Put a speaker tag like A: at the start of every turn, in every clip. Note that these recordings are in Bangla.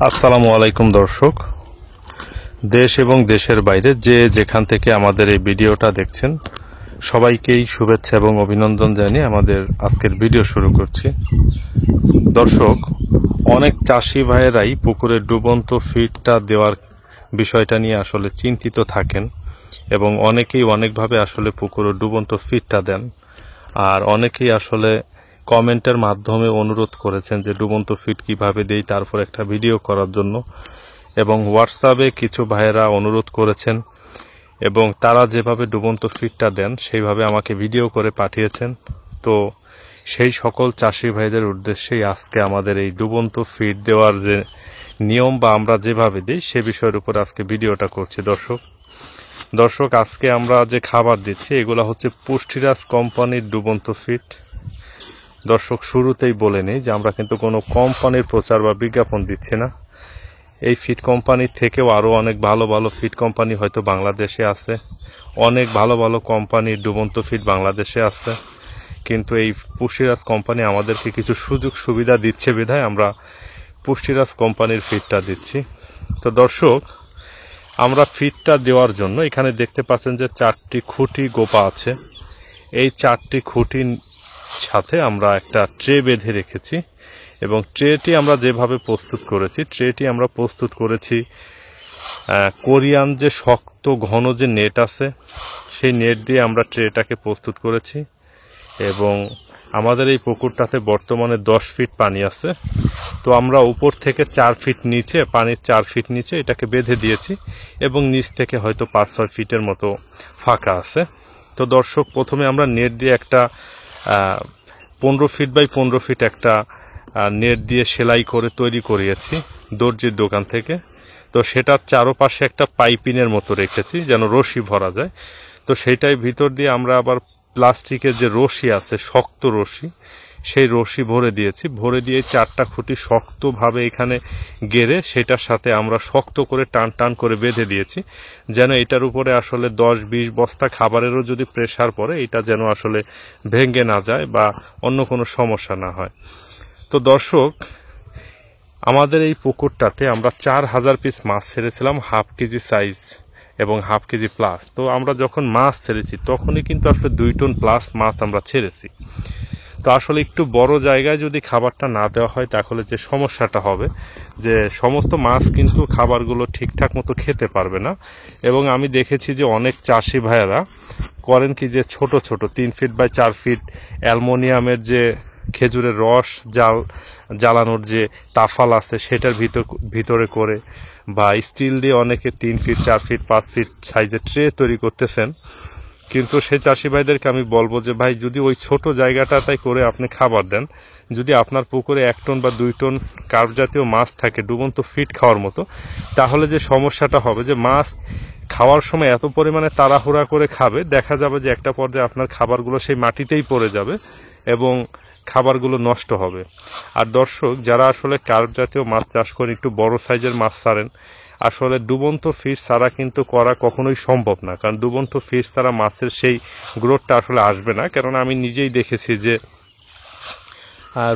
A: আসসালামু আলাইকুম দর্শক, দেশ এবং দেশের বাইরে যে যেখান থেকে আমাদের এই ভিডিওটা দেখছেন সবাইকেই শুভেচ্ছা এবং অভিনন্দন জানিয়ে আমাদের আজকের ভিডিও শুরু করছি। দর্শক, অনেক চাষি ভাইয়েরাই পুকুরে ডুবন্ত ফিডটা দেওয়ার বিষয়টা নিয়ে আসলে চিন্তিত থাকেন এবং অনেকেই অনেকভাবে আসলে পুকুরে ডুবন্ত ফিডটা দেন। আর অনেকেই আসলে কমেন্টের মাধ্যমে অনুরোধ করেছেন যে ডুবন্ত ফিড কিভাবে দেই তারপর একটা ভিডিও করার জন্য, এবং হোয়াটসঅ্যাপে কিছু ভাইয়েরা অনুরোধ করেছেন এবং তারা যেভাবে ডুবন্ত ফিডটা দেন সেইভাবে আমাকে ভিডিও করে পাঠিয়েছেন। তো সেই সকল চাষি ভাইদের উদ্দেশ্যেই আজকে আমাদের এই ডুবন্ত ফিড দেওয়ার যে নিয়ম বা আমরা যেভাবে দিই সে বিষয়ের উপর আজকে ভিডিওটা করছি। দর্শক আজকে আমরা যে খাবার দিচ্ছি এগুলো হচ্ছে পুষ্টিরাজ কোম্পানির ডুবন্ত ফিড। দর্শক, শুরুতেই বলে নেই যে আমরা কিন্তু কোনো কোম্পানির প্রচার বা বিজ্ঞাপন দিচ্ছি না। এই ফিড কোম্পানির থেকেও আরও অনেক ভালো ভালো ফিড কোম্পানি হয়তো বাংলাদেশে আছে, অনেক ভালো ভালো কোম্পানির ডুবন্ত ফিড বাংলাদেশে আছে, কিন্তু এই পুষ্টিরাজ কোম্পানি আমাদেরকে কিছু সুযোগ সুবিধা দিচ্ছে বিধায় আমরা পুষ্টিরাজ কোম্পানির ফিডটা দিচ্ছি। তো দর্শক, আমরা ফিডটা দেওয়ার জন্য এখানে দেখতে পাচ্ছেন যে 4টি খুঁটি গোপা আছে। এই 4টি খুঁটির সাথে আমরা একটা ট্রে বেঁধে রেখেছি এবং ট্রেটি আমরা যেভাবে প্রস্তুত করেছি কোরিয়ান যে শক্ত ঘন যে নেট আছে সেই নেট দিয়ে আমরা ট্রেটাকে প্রস্তুত করেছি। এবং আমাদের এই পুকুরটাতে বর্তমানে 10 ফিট পানি আছে। তো আমরা উপর থেকে 4 ফিট নিচে, পানির 4 ফিট নিচে এটাকে বেঁধে দিয়েছি এবং নিচ থেকে হয়তো 5-6 ফিটের মতো ফাঁকা আছে। তো দর্শক, প্রথমে আমরা নেট দিয়ে একটা 15 ফিট বাই 15 ফিট একটা নেট দিয়ে সেলাই করে তৈরি করিয়েছি দর্জির দোকান থেকে। তো সেটার চারপাশে একটা পাইপিনের মতো রেখেছি যেন রশি ভরা যায়। তো সেইটাই ভিতর দিয়ে আমরা আবার প্লাস্টিকের যে রশি আছে, শক্ত রশি, সেই রশি ভরে দিয়েছি। ভরে দিয়ে 4টা খুঁটি শক্তভাবে এখানে গেড়ে সেটার সাথে আমরা শক্ত করে টান করে বেঁধে দিয়েছি যেন এটার উপরে আসলে 10-20 বস্তা খাবারেরও যদি প্রেসার পড়ে এটা যেন আসলে ভেঙে না যায় বা অন্য কোনো সমস্যা না হয়। তো দর্শক, আমাদের এই পুকুরটাতে আমরা 4000 পিস মাছ ছেড়েছিলাম, 1/2 কেজি সাইজ এবং 1/2 কেজি প্লাস। তো আমরা যখন মাছ ছেড়েছি তখনই কিন্তু আসলে 2 টন প্লাস মাছ আমরা ছেড়েছি। তো আসলে একটু বড় জায়গায় যদি খাবারটা না দেওয়া হয় তাহলে যে সমস্যাটা হবে যে সমস্ত মাছ কিন্তু খাবারগুলো ঠিকঠাক মতো খেতে পারবে না। এবং আমি দেখেছি যে অনেক চাষি ভাইয়েরা করেন কি যে ছোট 3 ফিট বাই 4 ফিট অ্যালুমিনিয়ামের যে খেজুরের রস জ্বালানোর যে তাফাল আছে সেটার ভিতরে করে, বা স্টিল দিয়ে অনেকে 3 ফিট 4 ফিট 5 ফিট সাইজের ট্রে তৈরি করতেছেন। কিন্তু সেই চাষি ভাইদেরকে আমি বলবো যে ভাই, যদি ওই ছোট জায়গাটাতে করে আপনি খাবার দেন, যদি আপনার পুকুরে 1 টন বা 2 টন কার্প জাতীয় মাছ থাকে ডুবন্ত ফিড খাওয়ার মতো, তাহলে যে সমস্যাটা হবে যে মাছ খাওয়ার সময় এত পরিমাণে তাড়াহুড়া করে খাবে, দেখা যাবে যে একটা পর্যায়ে আপনার খাবারগুলো সেই মাটিতেই পড়ে যাবে এবং খাবারগুলো নষ্ট হবে। আর দর্শক, যারা আসলে কার্প জাতীয় মাছ চাষ করে একটু বড় সাইজের মাছ ছাড়েন, আসলে ডুবন্ত ফিশ ছাড়া কিন্তু করা কখনোই সম্ভব না, কারণ ডুবন্ত ফিশ ছাড়া মাছের সেই গ্রোথটা আসলে আসবে না। কারণ আমি নিজেই দেখেছি যে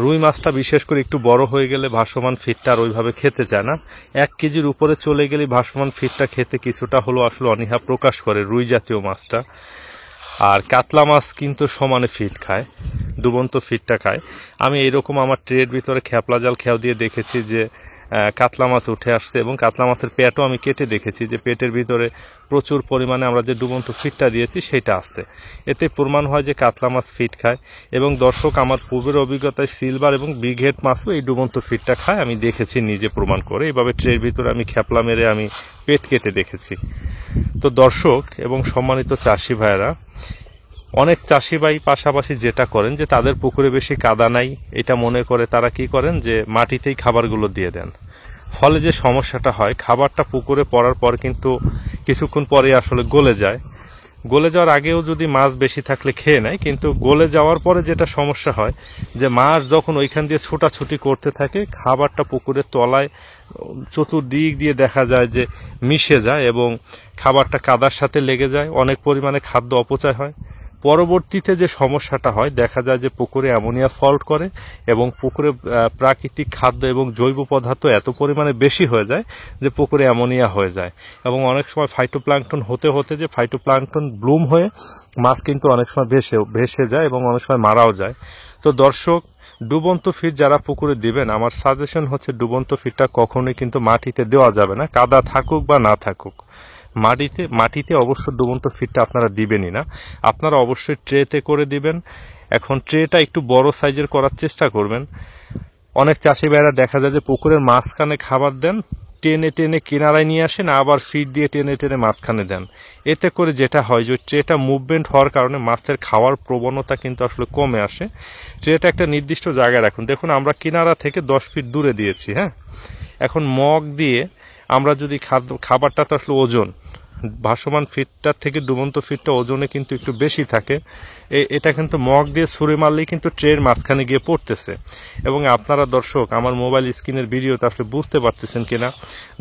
A: রুই মাছটা বিশেষ করে একটু বড় হয়ে গেলে ভাসমান ফিডটা আর ওইভাবে খেতে চায় না। 1 কেজির উপরে চলে গেলে ভাসমান ফিডটা খেতে কিছুটা হলেও আসলে অনীহা প্রকাশ করে রুই জাতীয় মাছটা। আর কাতলা মাছ কিন্তু সমানে ফিড খায়, ডুবন্ত ফিডটা খায়। আমি এরকম আমার ট্রের ভিতরে খ্যাপলা জাল খেয়াও দিয়ে দেখেছি যে কাতলা মাছ উঠে আসছে এবং কাতলা মাছের পেটও আমি কেটে দেখেছি যে পেটের ভিতরে প্রচুর পরিমাণে আমরা যে ডুবন্ত ফিডটা দিয়েছি সেটা আসছে। এতে প্রমাণ হয় যে কাতলা মাছ ফিড খায়। এবং দর্শক, আমার পূর্বের অভিজ্ঞতায় সিলভার এবং বিগ হেড মাছও এই ডুবন্ত ফিডটা খায়, আমি দেখেছি নিজে প্রমাণ করে। এইভাবে ট্রের ভিতরে আমি খ্যাপলা মেরে আমি পেট কেটে দেখেছি। তো দর্শক এবং সম্মানিত চাষি ভাইয়েরা, অনেক চাষি ভাই পাশাপাশি যেটা করেন যে তাদের পুকুরে বেশি কাদা নাই এটা মনে করে তারা কি করেন যে মাটিতেই খাবারগুলো দিয়ে দেন। ফলে যে সমস্যাটা হয়, খাবারটা পুকুরে পড়ার পর কিন্তু কিছুক্ষণ পরে আসলে গলে যায়। গলে যাওয়ার আগেও যদি মাছ বেশি থাকলে খেয়ে নেয়, কিন্তু গলে যাওয়ার পরে যেটা সমস্যা হয় যে মাছ যখন ওইখান দিয়ে ছোটাছুটি করতে থাকে, খাবারটা পুকুরের তলায় চতুর্দিক দিয়ে দেখা যায় যে মিশে যায় এবং খাবারটা কাদার সাথে লেগে যায়, অনেক পরিমাণে খাদ্য অপচয় হয়। পরবর্তীতে যে সমস্যাটা হয়, দেখা যায় যে পুকুরে অ্যামোনিয়া ফল্ট করে এবং পুকুরে প্রাকৃতিক খাদ্য এবং জৈব পদার্থ এত পরিমাণে বেশি হয়ে যায় যে পুকুরে অ্যামোনিয়া হয়ে যায় এবং অনেক সময় ফাইটোপ্ল্যাঙ্কটন হতে হতে যে ফাইটোপ্ল্যাঙ্কটন ব্লুম হয়ে মাছ কিন্তু অনেক সময় ভেসে যায় এবং অনেক সময় মারাও যায়। তো দর্শক, ডুবন্ত ফিড যারা পুকুরে দিবেন, আমার সাজেশন হচ্ছে ডুবন্ত ফিডটা কখনোই কিন্তু মাটিতে দেওয়া যাবে না, কাদা থাকুক বা না থাকুক। মাটিতে অবশ্য ডুবন্ত ফিডটা আপনারা দিবেনই না, আপনারা অবশ্যই ট্রেতে করে দিবেন। এখন ট্রেটা একটু বড় সাইজের করার চেষ্টা করবেন। অনেক চাষি ভাইরা দেখা যায় যে পুকুরের মাঝখানে খাবার দেন, টেনে টেনে কিনারায় নিয়ে আসেন, আবার ফিড দিয়ে টেনে টেনে মাঝখানে দেন। এতে করে যেটা হয় যে ট্রেটা মুভমেন্ট হওয়ার কারণে মাছের খাওয়ার প্রবণতা কিন্তু আসলে কমে আসে। ট্রেটা একটা নির্দিষ্ট জায়গায় রাখুন। দেখুন আমরা কিনারা থেকে 10 ফিট দূরে দিয়েছি, হ্যাঁ। এখন মগ দিয়ে আমরা যদি খাবারটা তো আসলে ওজন, ভাসমান ফিডটার থেকে ডুবন্ত ফিডটা ওজনে কিন্তু একটু বেশি থাকে, এটা কিন্তু মগ দিয়ে ছুঁড়ে মারলেই কিন্তু ট্রের মাঝখানে গিয়ে পড়তেছে। এবং আপনারা দর্শক আমার মোবাইল স্ক্রিনের ভিডিওতে আসলে বুঝতে পারতেছেন কিনা,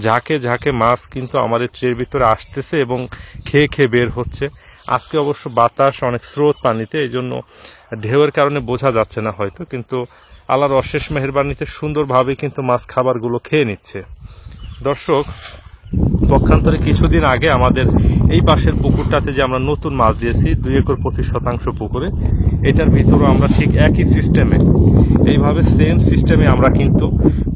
A: ঝাঁকে ঝাঁকে মাছ কিন্তু আমার এই ট্রের ভিতরে আসতেছে এবং খেয়ে খেয়ে বের হচ্ছে। আজকে অবশ্য বাতাস, অনেক স্রোত পানিতে, এই জন্য ঢেউয়ের কারণে বোঝা যাচ্ছে না হয়তো, কিন্তু আল্লাহর অশেষ মেহেরবানিতে সুন্দরভাবে কিন্তু মাছ খাবারগুলো খেয়ে নিচ্ছে। দর্শক, পক্ষান্তরে কিছুদিন আগে আমাদের এই পাশের পুকুরটাতে যে আমরা নতুন মাছ দিয়েছি 2 একর 25% পুকুরে, এটার ভিতরেও আমরা ঠিক একই সিস্টেমে, এইভাবে সেম সিস্টেমে আমরা কিন্তু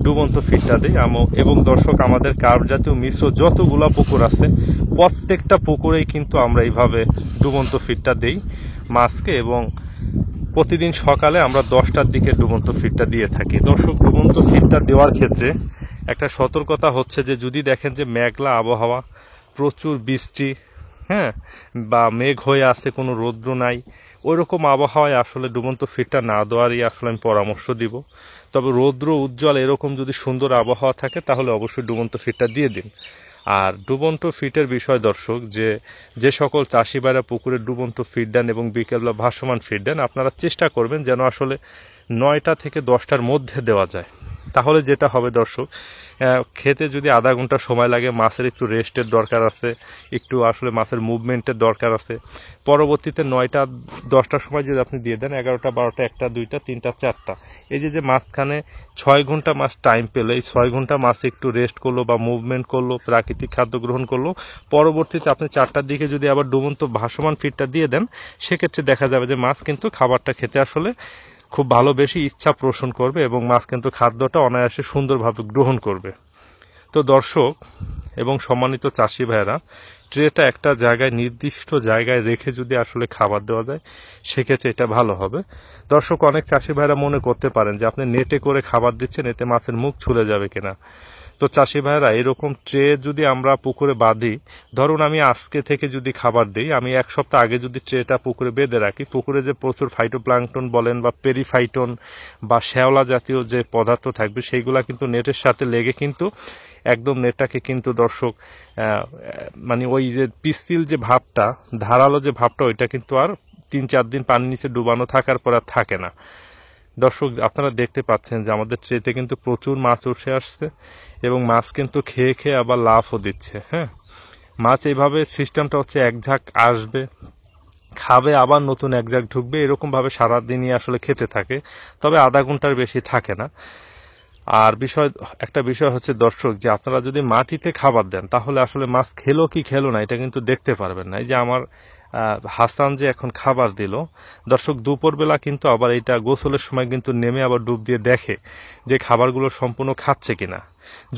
A: ডুবন্ত ফিডটা দিই। এবং দর্শক, আমাদের কার্প জাতীয় মিশ্র যতগুলা পুকুর আছে প্রত্যেকটা পুকুরেই কিন্তু আমরা এইভাবে ডুবন্ত ফিডটা দিই মাছকে, এবং প্রতিদিন সকালে আমরা 10টার দিকে ডুবন্ত ফিডটা দিয়ে থাকি। দর্শক, ডুবন্ত ফিডটা দেওয়ার ক্ষেত্রে একটা সতর্কতা হচ্ছে যে যদি দেখেন যে মেঘলা আবহাওয়া, প্রচুর বৃষ্টি, হ্যাঁ, বা মেঘ হয়ে আছে, কোনো রৌদ্র নাই, ওইরকম আবহাওয়ায় আসলে ডুবন্ত ফিডটা না দেওয়ারই আসলে আমি পরামর্শ দিব। তবে রৌদ্র উজ্জ্বল এরকম যদি সুন্দর আবহাওয়া থাকে তাহলে অবশ্যই ডুবন্ত ফিডটা দিয়ে দিন। আর ডুবন্ত ফিডের বিষয় দর্শক, যে সকল চাষি ভাইরা পুকুরে ডুবন্ত ফিড দেন এবং বিকেলবেলা ভাসমান ফিড দেন, আপনারা চেষ্টা করবেন যেন আসলে 9টা থেকে 10টার মধ্যে দেওয়া যায়। তাহলে যেটা হবে দর্শক, খেতে যদি আধা ঘন্টা সময় লাগে, মাছের একটু রেস্টের দরকার আছে, একটু আসলে মাছের মুভমেন্টের দরকার আছে। পরবর্তীতে 9টা 10টার সময় যদি আপনি দিয়ে দেন, 11টা 12টা 1টা 2টা 3টা 4টা, এই যে মাঝখানে 6 ঘন্টা মাছ টাইম পেলে, এই 6 ঘন্টা মাছ একটু রেস্ট করলো বা মুভমেন্ট করলো, প্রাকৃতিক খাদ্য গ্রহণ করলো, পরবর্তীতে আপনি 4টার দিকে যদি আবার ডুবন্ত ভাসমান ফিডটা দিয়ে দেন, সেক্ষেত্রে দেখা যাবে যে মাছ কিন্তু খাবারটা খেতে আসলে খুব ভালো, বেশি ইচ্ছা পোষণ করবে এবং মাছ কিন্তু খাদ্যটা অনায়াসে সুন্দরভাবে গ্রহণ করবে। তো দর্শক এবং সম্মানিত চাষি ভাইয়েরা, ট্রেটা একটা জায়গায়, নির্দিষ্ট জায়গায় রেখে যদি আসলে খাবার দেওয়া যায়, সেক্ষেত্রে এটা ভালো হবে। দর্শক, অনেক চাষি ভাইয়েরা মনে করতে পারেন যে আপনি নেটে করে খাবার দিচ্ছেন, এতে মাছের মুখ ছুলে যাবে কিনা। তো চাষি ভাইয়েরা, এরকম ট্রে যদি আমরা পুকুরে বাঁধি, ধরুন আমি আজকে থেকে যদি খাবার দিই, আমি 1 সপ্তাহ আগে যদি ট্রেটা পুকুরে বেঁধে রাখি, পুকুরে যে প্রচুর ফাইটোপ্ল্যাঙ্কটন বলেন বা পেরিফাইটন বা শ্যাওলা জাতীয় যে পদার্থ থাকবে, সেইগুলা কিন্তু নেটের সাথে লেগে কিন্তু একদম নেটটাকে কিন্তু দর্শক মানে ওই যে পিচ্ছিল যে ভাবটা, ধারালো যে ভাবটা, ওইটা কিন্তু আর 3-4 দিন পানির নিচে ডুবানো থাকার পর আর থাকে না। দর্শক, আপনারা দেখতে পাচ্ছেন যে আমাদের ট্রেতে কিন্তু প্রচুর মাছ উঠে আসছে এবং মাছ কিন্তু খেয়ে খেয়ে আবার লাফও দিচ্ছে, হ্যাঁ। মাছ এইভাবে সিস্টেমটা হচ্ছে, এক ঝাঁক আসবে, খাবে, আবার নতুন এক ঝাঁক ঢুকবে, এরকমভাবে সারাদিনই আসলে খেতে থাকে, তবে আধা ঘন্টার বেশি থাকে না। আর একটা বিষয় হচ্ছে দর্শক, যে আপনারা যদি মাটিতে খাবার দেন, তাহলে আসলে মাছ খেলো কি খেলো না এটা কিন্তু দেখতে পারবেন না। এই যে আমার হাসান যে এখন খাবার দিল, দর্শক দুপুরবেলা কিন্তু আবার এটা গোসলের সময় কিন্তু নেমে আবার ডুব দিয়ে দেখে যে খাবারগুলো সম্পূর্ণ খাচ্ছে কিনা।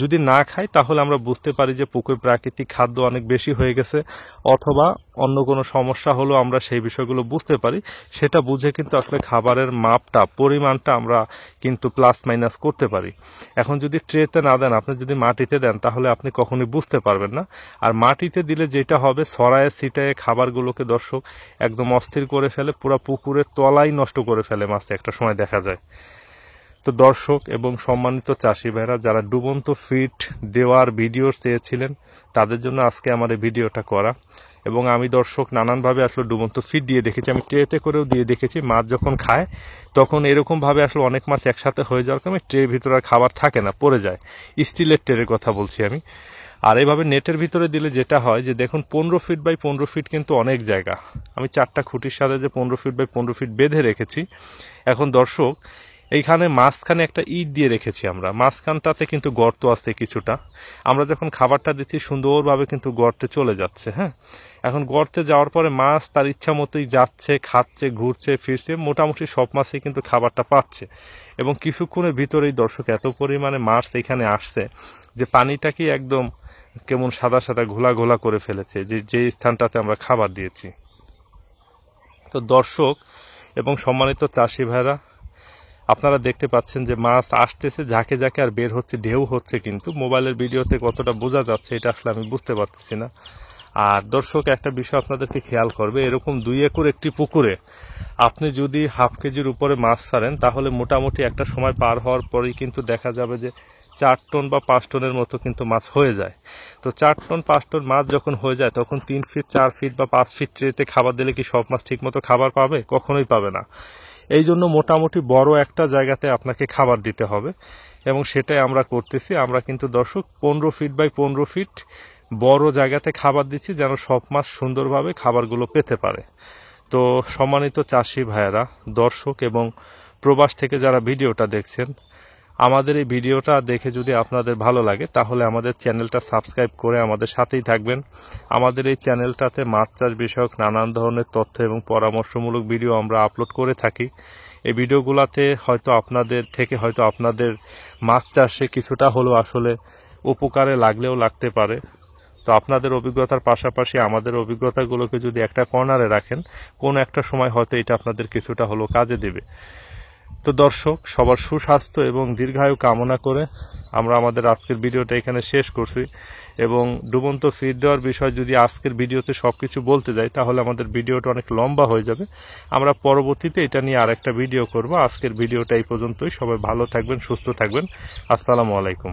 A: যদি না খায় তাহলে আমরা বুঝতে পারি যে পুকুরে প্রাকৃতিক খাদ্য অনেক বেশি হয়ে গেছে, অথবা অন্য কোনো সমস্যা হলো, আমরা সেই বিষয়গুলো বুঝতে পারি। সেটা বুঝে কিন্তু আসলে খাবারের মাপটা, পরিমাণটা আমরা কিন্তু প্লাস মাইনাস করতে পারি। এখন যদি ট্রেতে না দেন, আপনি যদি মাটিতে দেন, তাহলে আপনি কখনোই বুঝতে পারবেন না। আর মাটিতে দিলে যেটা হবে, ছড়ায় ছিটায় খাবারগুলোকে দর্শক একদম অস্থির করে ফেলে, পুরো পুকুরের তলাই নষ্ট করে ফেলে মাছ, একটা সময় দেখা যায়। তো দর্শক এবং সম্মানিত চাষি ভাইরা, যারা ডুবন্ত ফিড দেওয়ার ভিডিও চেয়েছিলেন, তাদের জন্য আজকে আমার এই ভিডিওটা করা। এবং আমি দর্শক নানানভাবে আসলে ডুবন্ত ফিড দিয়ে দেখেছি, আমি ট্রেতে করেও দিয়ে দেখেছি। মাছ যখন খায় তখন এরকমভাবে আসলে অনেক মাছ একসাথে হয়ে যাওয়ার কারণে ট্রের ভিতরে আর খাবার থাকে না, পড়ে যায়। স্টিলের ট্রের কথা বলছি আমি। আর এইভাবে নেটের ভিতরে দিলে যেটা হয় যে দেখুন 15 ফিট বাই 15 ফিট কিন্তু অনেক জায়গা। আমি 4টা খুঁটির সাথে যে 15 ফিট বাই 15 ফিট বেঁধে রেখেছি, এখন দর্শক এইখানে মাঝখানে একটা ইট দিয়ে রেখেছি আমরা, মাঝখানটাতে কিন্তু গর্ত আছে কিছুটা। আমরা যখন খাবারটা দিচ্ছি সুন্দরভাবে কিন্তু গর্তে চলে যাচ্ছে। হ্যাঁ, এখন গর্তে যাওয়ার পরে মাছ তার ইচ্ছা মতোই যাচ্ছে, খাচ্ছে, ঘুরছে, ফিরছে, মোটামুটি সব মাছই কিন্তু খাবারটা পাচ্ছে। এবং কিছুক্ষণের ভিতরেই দর্শক এত পরিমাণে মাছ এখানে আসছে যে পানিটাকে একদম কেমন সাদা সাদা ঘোলা ঘোলা করে ফেলেছে, যে স্থানটাতে আমরা খাবার দিয়েছি। তো দর্শক এবং সম্মানিত চাষি ভাইরা, আপনারা দেখতে পাচ্ছেন যে মাছ আসতেছে ঝাঁকে ঝাঁকে আর বের হচ্ছে, ঢেউ হচ্ছে, কিন্তু মোবাইলের ভিডিওতে কতটা বোঝা যাচ্ছে এটা আসলে আমি বুঝতে পারতেছি না। আর দর্শক একটা বিষয় আপনাদেরকে খেয়াল করবে, এরকম 2 একর একটি পুকুরে আপনি যদি হাফ কেজির উপরে মাছ ছাড়েন তাহলে মোটামুটি একটা সময় পার হওয়ার পরেই কিন্তু দেখা যাবে যে 4 টন বা 5 টনের মতো কিন্তু মাছ হয়ে যায়। তো 4 টন 5 টন মাছ যখন হয়ে যায় তখন 3 ফিট 4 ফিট বা 5 ফিট ট্রেতে খাবার দিলে কি সব মাছ ঠিক মতো খাবার পাবে? কখনোই পাবে না। এই জন্য মোটামুটি বড় একটা জায়গাতে আপনাকে খাবার দিতে হবে এবং সেটাই আমরা করতেছি। আমরা কিন্তু দর্শক 15 ফিট বাই 15 ফিট বড় জায়গাতে খাবার দিচ্ছি যেন সব মাছ সুন্দরভাবে খাবারগুলো পেতে পারে। তো সম্মানিত চাষি ভাইয়েরা, দর্শক এবং প্রবাস থেকে যারা ভিডিওটা দেখছেন, আমাদের এই ভিডিওটা দেখে যদি আপনাদের ভালো লাগে তাহলে আমাদের চ্যানেলটা সাবস্ক্রাইব করে আমাদের সাথেই থাকবেন। আমাদের এই চ্যানেলটাতে মাছ চাষ বিষয়ক নানান ধরনের তথ্য এবং পরামর্শমূলক ভিডিও আমরা আপলোড করে থাকি। এই ভিডিওগুলোতে হয়তো আপনাদের মাছ চাষে কিছুটা হলেও আসলে উপকারে লাগলেও লাগতে পারে। তো আপনাদের অভিজ্ঞতার পাশাপাশি আমাদের অভিজ্ঞতাগুলোকে যদি একটা কর্নারে রাখেন, কোনো একটা সময় হয়তো এটা আপনাদের কিছুটা হলেও কাজে দেবে। তো দর্শক, সবার সুস্বাস্থ্য এবং দীর্ঘায়ু কামনা করে আমরা আমাদের আজকের ভিডিওটা এখানে শেষ করছি। এবং ডুবন্ত ফিড দেওয়ার বিষয় যদি আজকের ভিডিওতে সবকিছু বলতে যাই তাহলে আমাদের ভিডিওটা অনেক লম্বা হয়ে যাবে। আমরা পরবর্তীতে এটা নিয়ে আরেকটা ভিডিও করব। আজকের ভিডিওটা এই পর্যন্তই। সবাই ভালো থাকবেন, সুস্থ থাকবেন। আসসালামু আলাইকুম।